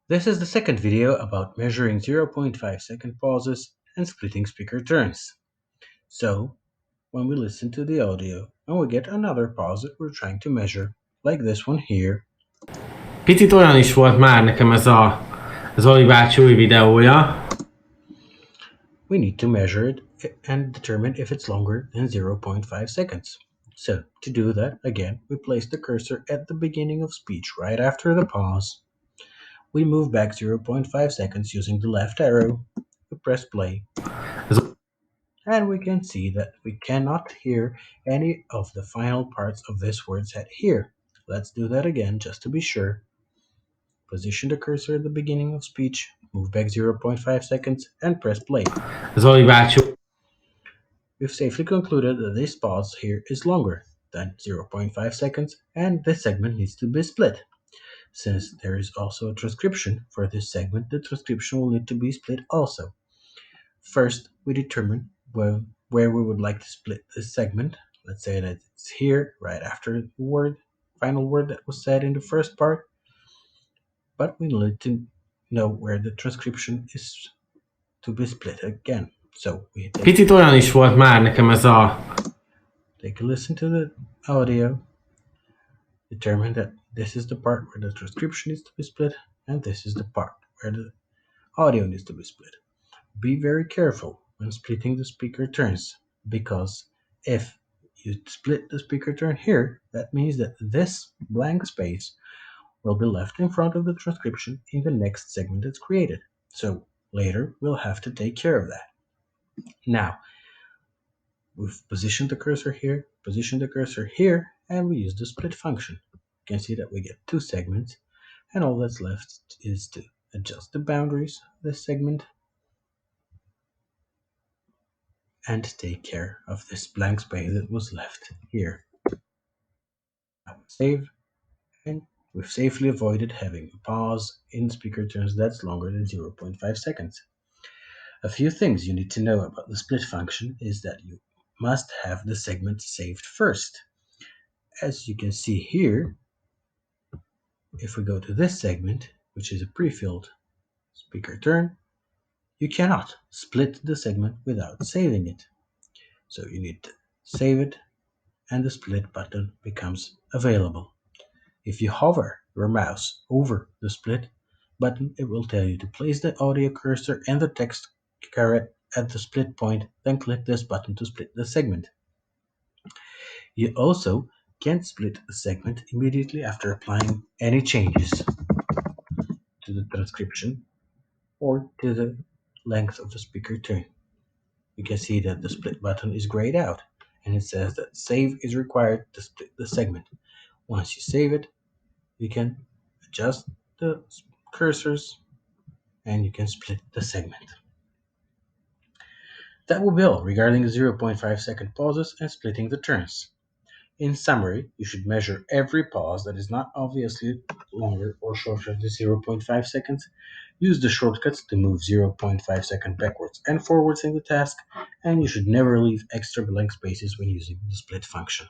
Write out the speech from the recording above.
This is the second video about measuring 0.5-second pauses and splitting speaker turns. So, when we listen to the audio and we get another pause that we're trying to measure, like this one here, Picit olyan is volt már nekem ez a Zoli bácsi új videója. we need to measure it and determine if it's longer than 0.5 seconds. So, to do that, again, we place the cursor at the beginning of speech right after the pause. We move back 0.5 seconds using the left arrow. We press play. And we can see that we cannot hear any of the final parts of this word set here. Let's do that again just to be sure. Position the cursor at the beginning of speech, move back 0.5 seconds, and press play. Zoli bácsi. We've safely concluded that this pause here is longer than 0.5 seconds, and this segment needs to be split. Since there is also a transcription for this segment, the transcription will need to be split also. First, we determine where we would like to split this segment. Let's say that it's here, right after the final word that was said in the first part. But we need to know where the transcription is to be split again. So we Picit olyan is volt már nekem ez a... take a listen to the audio, determine that this is the part where the transcription needs to be split, and this is the part where the audio needs to be split. Be very careful when splitting the speaker turns, because if you split the speaker turn here, that means that this blank space will be left in front of the transcription in the next segment that's created. So later we'll have to take care of that. Now, we've positioned the cursor here, and we use the split function. You can see that we get two segments, and all that's left is to adjust the boundaries of this segment and take care of this blank space that was left here. Save, and we've safely avoided having a pause in speaker turns that's longer than 0.5 seconds. A few things you need to know about the split function is that you must have the segment saved first. As you can see here, if we go to this segment, which is a pre-filled speaker turn, you cannot split the segment without saving it. So you need to save it, and the split button becomes available. If you hover your mouse over the split button, it will tell you to place the audio cursor and the text caret at the split point, then click this button to split the segment. You also can't split the segment immediately after applying any changes to the transcription or to the length of the speaker turn. You can see that the split button is grayed out, and it says that save is required to split the segment. Once you save it, you can adjust the cursors and you can split the segment. That will be all regarding 0.5 second pauses and splitting the turns. In summary, you should measure every pause that is not obviously longer or shorter than 0.5 seconds. Use the shortcuts to move 0.5 seconds backwards and forwards in the task, and you should never leave extra blank spaces when using the split function.